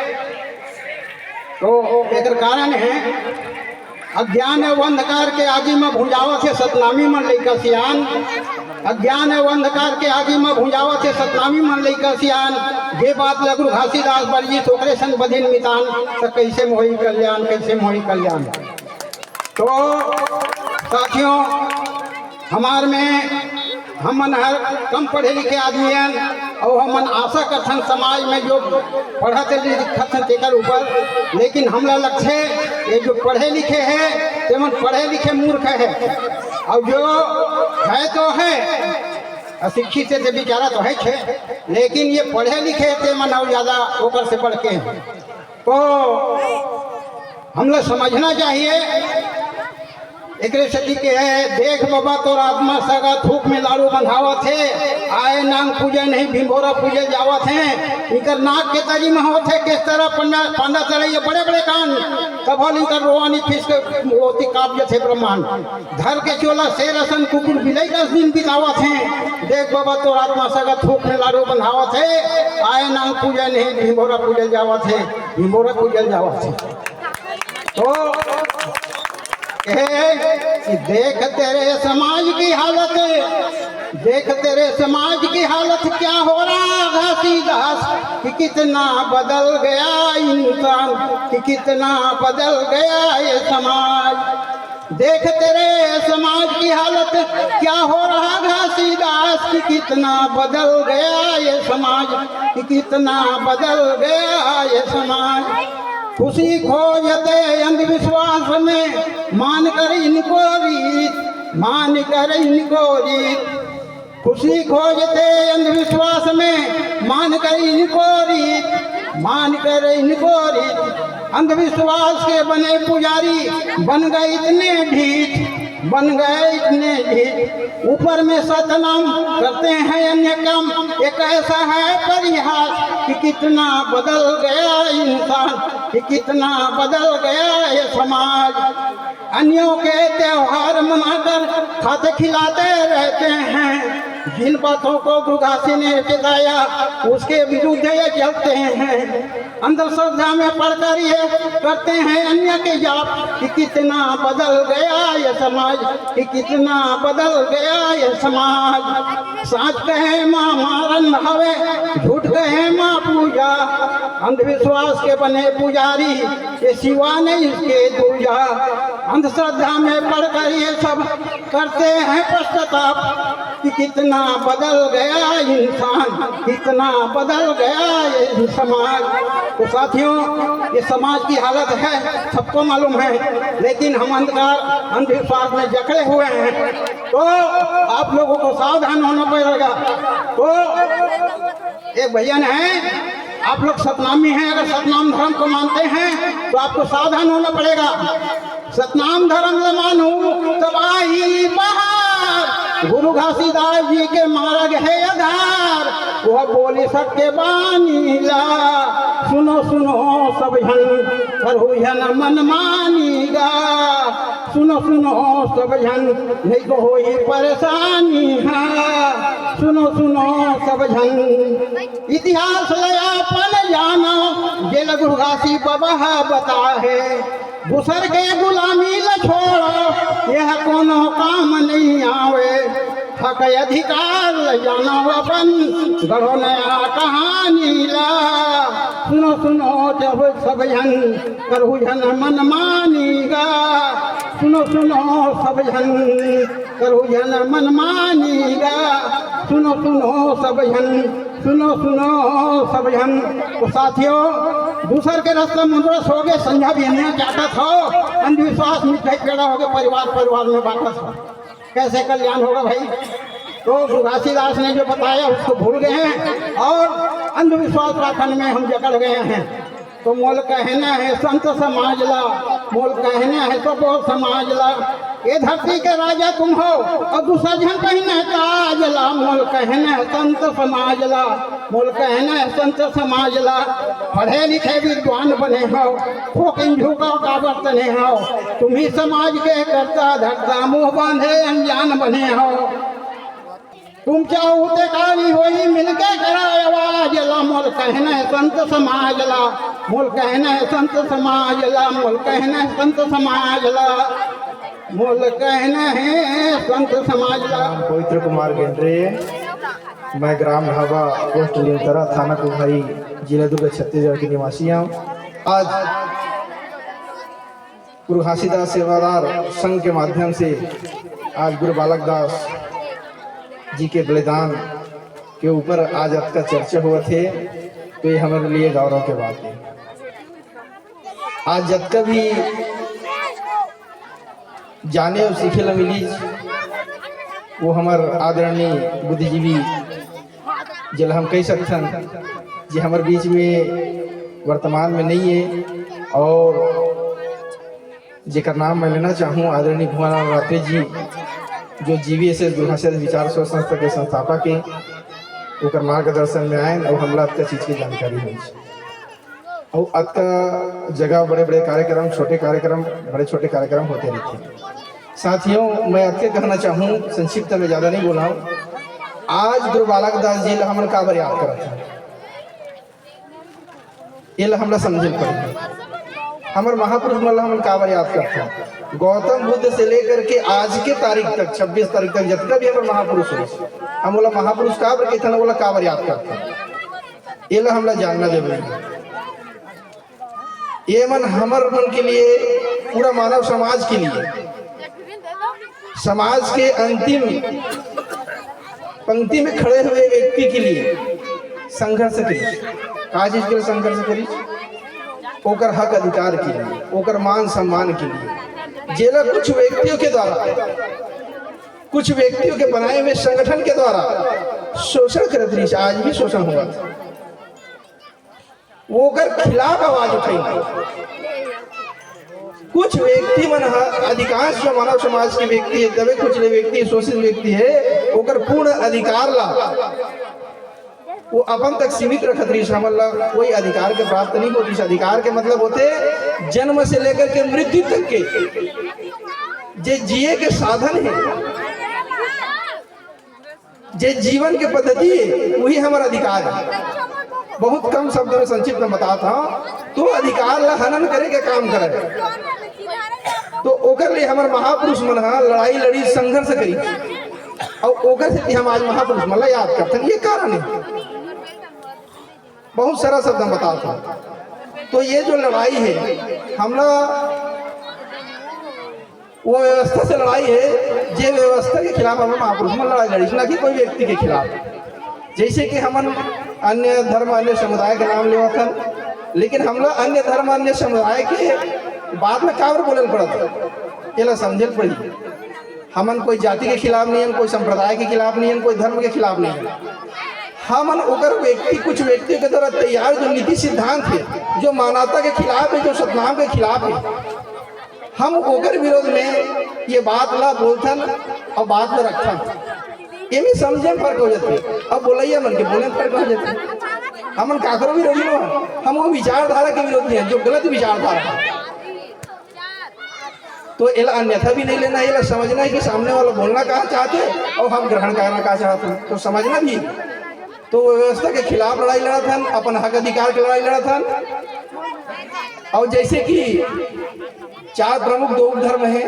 Speaker 6: तो एक कारण है अज्ञान एवं अंधकार के आगे में भुंजावत है सतनामी मन लइका सियान अज्ञान एवं अंधकार के आगे में भुंजावत है सतनामी मन लइका सियान ये बात लगू घासीदास बरजी ओकरे संग बधिन मितान तो कैसे मोही कल्याण कैसे मोही कल्याण। तो साथियों, हमार में हमन हर कम पढ़े लिखे आदमी हैं और हमन आशा करथन समाज में जो पढ़ते लिखत हैं तेकर ऊपर, लेकिन हमला लक्ष्य ये जो पढ़े लिखे हैं ते मन पढ़े लिखे मूर्ख है और जो है तो है अशिक्षित से बेचारा तो है छे, लेकिन ये पढ़े लिखे थे मन और ज़्यादा ओकर से बढ़ के। तो हमला समझना चाहिए एक सदी के है देख बाबा तो आत्मा सगा थूक में लाड़ू बंधावत है आए नाम पूजे नहीं भिंभोरा पूजे जावत है इनकर नाक के तरी में होते किस तरह पांडा तरह ये बड़े बड़े कान तब इनकर रोवानी फीस के होती काव्य थे ब्रह्मांड धर के चोला शेर असन कुकुर बिलाई 10 दिन बितावत है देख बाबा तो आत्मा सगा थूक में लाड़ू बंधावत है आए नाम पूजे नहीं भिंभोरा पूजे जावत है भिंभोरा पूजे जावत है। तो देख तेरे समाज की हालत देख तेरे समाज की हालत क्या हो रहा घासीदास कि कितना बदल गया इंसान कि कितना बदल गया ये समाज। देख तेरे समाज की हालत क्या हो रहा घासीदास कि कितना बदल गया ये समाज कि कितना बदल गया ये समाज। खुशी खोजते अंधविश्वास में मान कर इनको रीत खुशी खोजते अंधविश्वास में मान कर इनको रीत अंधविश्वास के बने पुजारी बन गए इतने ढीठ ऊपर में सतनाम करते हैं अन्य कम। एक ऐसा है परिहास कि कितना बदल गया इंसान कि कितना बदल गया ये समाज। अन्यों के त्योहार मनाकर खाते खिलाते रहते हैं। जिन बातों को गुरघासी ने बताया उसके विरुद्ध ये चलते हैं। अंधश्रद्धा में पढ़कर ये करते हैं अन्य के जाप कि कितना बदल गया ये समाज, कि कितना बदल गया ये समाज। साच कहे माँ मारन हवे, झूठ कहे माँ पूजा। अंधविश्वास के बने पुजारी, ये सिवा नहीं इसके दूजा। अंधश्रद्धा में पढ़कर ये सब करते हैं पश्चाताप कि कितना बदल गया इंसान, कितना बदल गया ये समाज। तो साथियों, ये समाज की हालत है सबको मालूम है, लेकिन हम अंधविश्वास में जकड़े हुए हैं। तो आप लोगों को सावधान होना पड़ेगा। तो एक भजन है, आप लोग सतनामी हैं, अगर सतनाम धर्म को मानते हैं तो आपको सावधान होना पड़ेगा। सतनाम धर्म ल मानू तबाही बहार, गुरु घासीदास जी के मार्ग है आधार। वह बोली सबके बानी ला, सुनो सुनो सब जन करहु जन मन मानीगा। सुनो सुनो सब जन नहीं तो होई परेशानी है। सुनो सुनो सब जन इतिहास लयापन जानो, जे गुरु घासी बाबा बता है। दूसर के गुलामी ल छोड़ो, यह कोनो काम नहीं आवे। हक अधिकार ल जानो अपन, गढ़ो नया कहानी ला। सुनो सुनो जब सब जन करहु जन मन मानीगा। सुनो सुनो सब जन करहु जन मन मानीगा। सुनो सुनो सब जन, सुनो सुनो सब जन। तो साथियों, दूसर के रास्ते मुद्रस हो गए, संध्या भी नहीं जाता था। अंधविश्वास मिठाई पेड़ा हो गए, परिवार में बांटा था। कैसे कल्याण होगा भाई? तो घासीदास ने जो बताया उसको भूल गए हैं और अंधविश्वास पाखंड में हम जकड़ गए हैं। तो मोल कहना है संत समाज ला, मोल कहना है सब समाज ला। ये धरती के राजा तुम हो और दूसरा जन कहना ताज ला। मोल कहना है संत समाज ला, मोल कहना है संत समाज ला। पढ़े लिखे विद्वान बने हो, ठोकिन झुकाओ का बर्तने हो। तुम ही समाज के करता धरता, मुँह बांधे अनजान बने हो। तुम चाहो ते काली होई मिलके करा आवाज ला। मोल कहना है संत समाज ला, मोल कहना है संत समाज ला। मोल कहना है संत समाज ला, मोल कहना है संत समाज ला।
Speaker 7: पवित्र कुमार गेंद्रे, मैं ग्राम ढाबा पोस्ट लिंतरा थाना कुमारी जिला दुर्ग छत्तीसगढ़ के निवासी हूँ। आज गुरु घासीदास सेवादार संघ के माध्यम से आज गुरु बालक दास जी के बलिदान के ऊपर आज आपका चर्चा हुआ थे, तो ये हमारे लिए गौरव के बात है। आज जब कभी जाने और सीखे ला मिली वो हमार आदरणीय बुद्धिजीवी जल हम कह सकते हैं जी हमारे बीच में वर्तमान में नहीं है। और जेकर नाम मैं लेना चाहूँ आदरणीय भुवनलाल राठे जी, जो GVSS गुरु घासीदास विचार शोध संस्था के संस्थापक है। उनका मार्गदर्शन में आए और हमला अतका चीज की जानकारी हुई। और अतका जगह बड़े बड़े कार्यक्रम, छोटे कार्यक्रम, बड़े छोटे कार्यक्रम होते रहते। साथियों, मैं अतके कहना चाहूँ, संक्षिप्त में ज़्यादा नहीं बोला हूँ। आज गुरु बालक दास जी हमन काबर याद करत हैं, ये हमला समझे पड़ेगा। हमारे महापुरुष मतलब हम काबर याद करते हैं। गौतम बुद्ध से लेकर के आज के तारीख तक 26 तारीख तक जितना भी हमारे महापुरुष हो, हम बोला महापुरुष काबर के थे, बोला काबर याद करते हैं। ये हमला जानना जरूरी है। ये मन हमारे मन के लिए, पूरा मानव समाज के लिए, समाज के अंतिम पंक्ति में खड़े हुए व्यक्ति के लिए संघर्ष करी। आज इसके लिए संघर्ष करी, ओकर हक अधिकार के लिए, ओकर मान सम्मान के लिए। जेला कुछ व्यक्तियों के द्वारा, कुछ व्यक्तियों के बनाए हुए संगठन के द्वारा शोषण करत रही, आज भी शोषण हुआ था। वो ओकर खिलाफ आवाज उठाई। कुछ व्यक्ति मन अधिकांश जो मानव समाज के व्यक्ति है, तबे कुछ व्यक्ति शोषित व्यक्ति है, ओकर पूर्ण अधिकार ला वो अपन तक सीमित रखत रही। मतलब कोई अधिकार के प्राप्त नहीं होती। इस अधिकार के मतलब होते जन्म से लेकर के मृत्यु तक के जे जिए के साधन है, जे जीवन के पद्धति है वही हमारा अधिकार है। बहुत कम शब्दों में संक्षिप्त में बताता हूँ। तो अधिकार ला हनन करे के काम करे, तो ओकर लिए हमारे महापुरुष मन लड़ाई लड़ी, संघर्ष करी, और ओकर से हम आज महापुरुष मन याद करते हैं। ये कारण है, बहुत सारा शब्द हम बताता हूँ। तो ये जो लड़ाई है हम लोग वो व्यवस्था से लड़ाई है, जे व्यवस्था के खिलाफ हम महापुरुष में लड़ाई लड़ी, ना कि कोई व्यक्ति के खिलाफ। जैसे कि हम अन्य धर्म अन्य समुदाय के नाम लेवा था, लेकिन हम लोग अन्य धर्म अन्य समुदाय के बाद में काबर बोले पड़त, ये समझल पड़ी। हमन कोई जाति के खिलाफ नहीं है, कोई संप्रदाय के खिलाफ नहीं है, कोई धर्म के खिलाफ नहीं है। हमन ओकर व्यक्ति कुछ व्यक्तियों के द्वारा तैयार जो नीति सिद्धांत है, जो मानवता के खिलाफ है, जो सतनाम के खिलाफ है, हम ओकर विरोध में ये बात ला बोलथन और बात में रखथन। ये भी समझे फर्क हो जाते, अब बोलैया मन के बोले फर्क हो जाते। हमन काकरो विरोधी हो, हम वो विचारधारा के विरोधी हैं जो गलत विचारधारा है। तो इला अन्यथा भी नहीं लेना, इला समझना है कि सामने वाला बोलना कहा चाहते और हम ग्रहण करना कहा चाहते हैं, तो समझना भी। तो व्यवस्था के खिलाफ लड़ाई लड़ा था, अपन हक अधिकार की लड़ाई लड़ा था। और जैसे कि 4 प्रमुख दो धर्म है,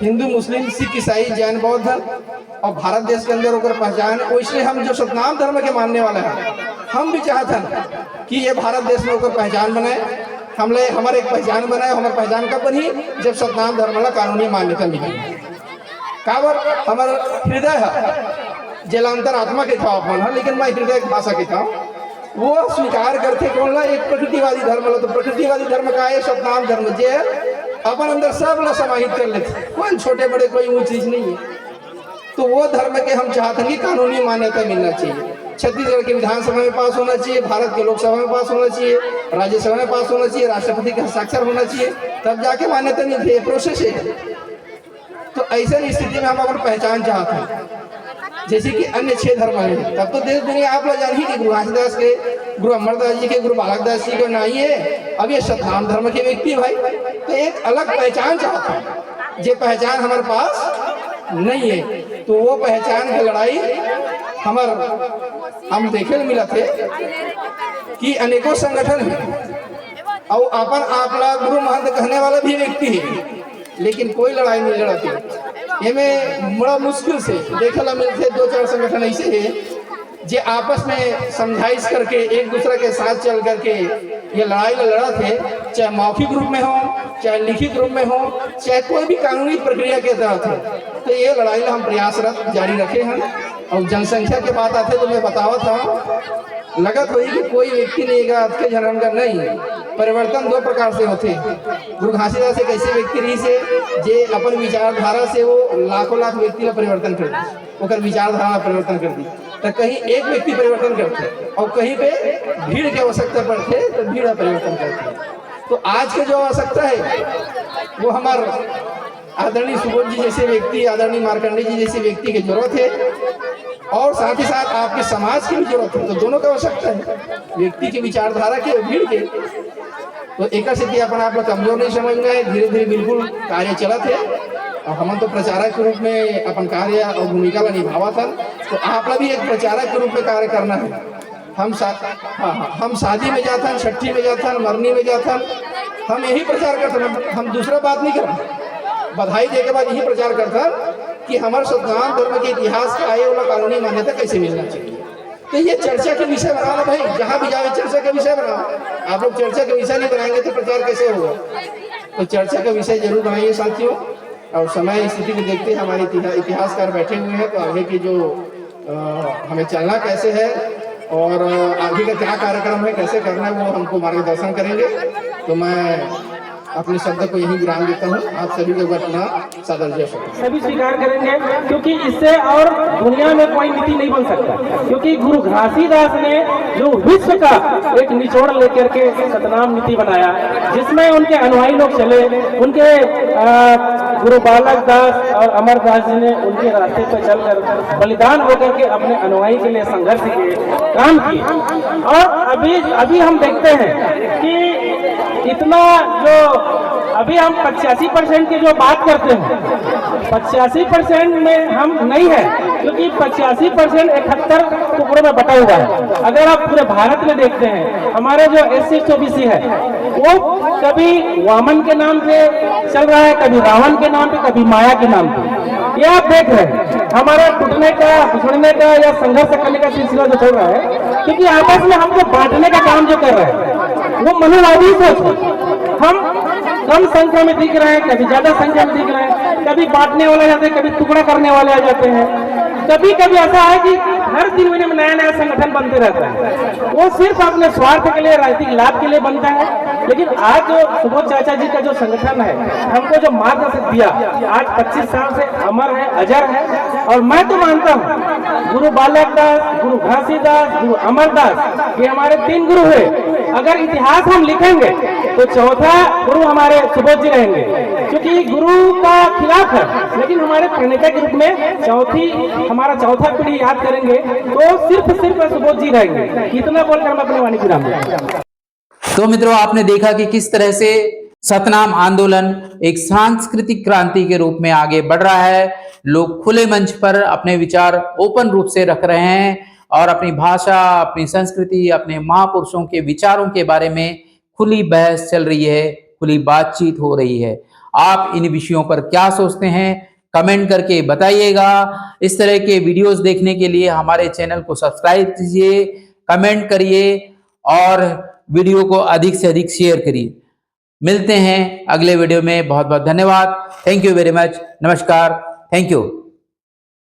Speaker 7: हिंदू मुस्लिम सिख ईसाई जैन बौद्ध धर्म, और भारत देश के अंदर होकर पहचान है। वैसे हम जो सतनाम धर्म के मानने वाले हैं, हम भी चाहते हैं कि ये भारत देश में होकर पहचान बनाए, हमले हमारे एक पहचान बनाए। हमारे पहचान कब बनी, जब सतनाम धर्म का कानूनी मान्यता मिली। काबर हमारा हृदय है, जलांतर आत्मा के था अपन, लेकिन मैं हृदय की भाषा के था। वो स्वीकार करते कौन ला, एक प्रकृतिवादी धर्म ला। तो प्रकृतिवादी धर्म का है सतनाम धर्म, जे अपन अंदर सब ला समाहित कर लेते, कोई छोटे बड़े कोई ऊंची चीज नहीं है। तो वो धर्म के हम चाहते हैं कि कानूनी मान्यता मिलना चाहिए। छत्तीसगढ़ के विधानसभा में पास होना चाहिए, भारत के लोकसभा में पास होना चाहिए, राज्यसभा में पास होना चाहिए, राष्ट्रपति का हस्ताक्षर होना चाहिए, तब जाके मान्यता मिलती है। प्रोसेस है। तो ऐसा स्थिति में हम अपनी पहचान चाहते हैं, जैसे कि अन्य 6 धर्म है। तब तो देश दुनिया आप लोग जान ही कि गुरु घासीदास के, गुरु अमरदास जी के, गुरु बालकदास जी को नहीं है। अब ये सतनाम धर्म के व्यक्ति भाई, तो एक अलग पहचान चाहते हैं। ये पहचान हमारे पास नहीं है, तो वो पहचान की लड़ाई हम देखे मिला थे कि अनेकों संगठन है और अपन आपला गुरु महंत कहने वाला भी व्यक्ति है, लेकिन कोई लड़ाई नहीं लड़ती। इनमें बड़ा मुश्किल से देखला मिलते 2-4 संगठन ऐसे है जे आपस में समझाइश करके एक दूसरे के साथ चल करके ये लड़ाई लड़ा थे, चाहे मौखिक रूप में हो, चाहे लिखित रूप में हो, चाहे कोई भी कानूनी प्रक्रिया के तहत हो। तो ये लड़ाई हम प्रयासरत जारी रखे हैं। और जनसंख्या के बात आते तो मैं बतावा था, लगत हुई कि कोई व्यक्ति नहीं के जन्म का नहीं। परिवर्तन 2 प्रकार से होते। गुरु घासीदास एक ऐसे व्यक्ति रही से जे अपन विचारधारा से वो लाखों लाख व्यक्ति का परिवर्तन कर दी, ओकर विचारधारा परिवर्तन कर दी। तो कहीं एक व्यक्ति परिवर्तन करते और कहीं पे भीड़ की आवश्यकता पड़ते तो भीड़ परिवर्तन करते। तो आज के जो आवश्यकता है वो हमारे आदरणीय सुबोध जी जैसे व्यक्ति, आदरणीय मार्कंडे जी जैसे व्यक्ति की जरूरत है, और साथ ही साथ आपके समाज की भी जरूरत है। तो दोनों की आवश्यकता है, व्यक्ति की विचारधारा के, भीड़ के। तो एक स्थिति अपन आप लोग कमजोर नहीं समझ गए, धीरे धीरे बिल्कुल कार्य चला थे और हम तो प्रचारक के रूप में अपन कार्य और भूमिका का निभावा था। तो आप भी एक प्रचारक के रूप में कार्य करना है। हम शादी में जाता है, छठी में जाता है, मरनी में जाता है, हम यही प्रचार करते हैं। हम दूसरा बात नहीं करते। बधाई दे के बाद यही प्रचार करता कि हमारे सतनाम धर्म के इतिहास का आए वाला कानूनी मान्यता कैसे मिलना चाहिए। तो ये चर्चा के विषय बनाना भाई, जहाँ भी जाए चर्चा का विषय बनाओ। आप लोग चर्चा का विषय नहीं बनाएंगे तो प्रचार कैसे होगा। तो चर्चा का विषय जरूर बनाइए साथियों। और समय स्थिति को देखते हमारे इतिहासकार बैठे हुए हैं, तो आगे की जो हमें चलना कैसे है और आगे का क्या कार्यक्रम है, कैसे करना है, वो हमको मार्गदर्शन करेंगे। तो मैं अपने शब्द को यही विराम देता हूँ। आप सभी को अपना सादर जय
Speaker 9: सभी स्वीकार करेंगे, क्योंकि इससे और दुनिया में कोई नीति नहीं बन सकता। क्योंकि गुरु घासीदास ने जो विश्व का एक निचोड़ लेकर के सतनाम नीति बनाया, जिसमें उनके अनुयायी लोग चले, उनके गुरु बालक दास और अमरदास जी ने उनके रास्ते पर चलकर बलिदान होकर के अपने अनुयायी के लिए संघर्ष किए, काम किए। और अभी हम देखते हैं कि इतना जो अभी हम 85% की जो बात करते हैं, 85% में हम नहीं है, क्योंकि 85% 71 टुकड़ों में बटा हुआ है। अगर आप पूरे भारत में देखते हैं, हमारे जो SC OBC है वो कभी वामन के नाम पे चल रहा है, कभी रावण के नाम पे, कभी माया के नाम पे। ये आप देख रहे हैं हमारा टूटने का, पिछड़ने का या संघर्ष करने का सिलसिला जो चल रहा है, क्योंकि आपस में हमको बांटने का काम जो कर रहे हैं वो मनुवादी सोच है। हम कम संख्या में दिख रहे हैं, कभी ज्यादा संख्या में दिख रहे हैं, कभी बांटने वाले आ जाते हैं, कभी टुकड़ा करने वाले आ जाते हैं। कभी कभी ऐसा है कि हर 3 महीने में नया नया संगठन बनते रहता है, वो सिर्फ अपने स्वार्थ के लिए, राजनीतिक लाभ के लिए बनता है। लेकिन आज जो सुबोध चाचा जी का जो संगठन है, हमको जो मार्गदर्शन दिया, आज 25 साल से अमर है, अजर है। और मैं तो मानता हूँ गुरु बालक दास, गुरु घासीदास, गुरु अमरदास, ये हमारे 3 गुरु हुए। अगर इतिहास हम लिखेंगे तो चौथा गुरु हमारे सुबोध जी रहेंगे, क्योंकि गुरु का खिलाफ है, लेकिन हमारे प्रणेता के रूप में हमारा चौथा पीढ़ी याद करेंगे तो सिर्फ सुबोध जी रहेंगे। इतना बोलकर हम अपनी वाणी विराम देंगे।
Speaker 8: तो मित्रों, आपने देखा कि किस तरह से सतनाम आंदोलन एक सांस्कृतिक क्रांति के रूप में आगे बढ़ रहा है। लोग खुले मंच पर अपने विचार ओपन रूप से रख रहे हैं और अपनी भाषा, अपनी संस्कृति, अपने महापुरुषों के विचारों के बारे में खुली बहस चल रही है, खुली बातचीत हो रही है। आप इन विषयों पर क्या सोचते हैं, कमेंट करके बताइएगा। इस तरह के वीडियोस देखने के लिए हमारे चैनल को सब्सक्राइब कीजिए, कमेंट करिए और वीडियो को अधिक से अधिक शेयर करिए। मिलते हैं अगले वीडियो में। बहुत बहुत धन्यवाद। Thank you very much. नमस्कार। Thank you.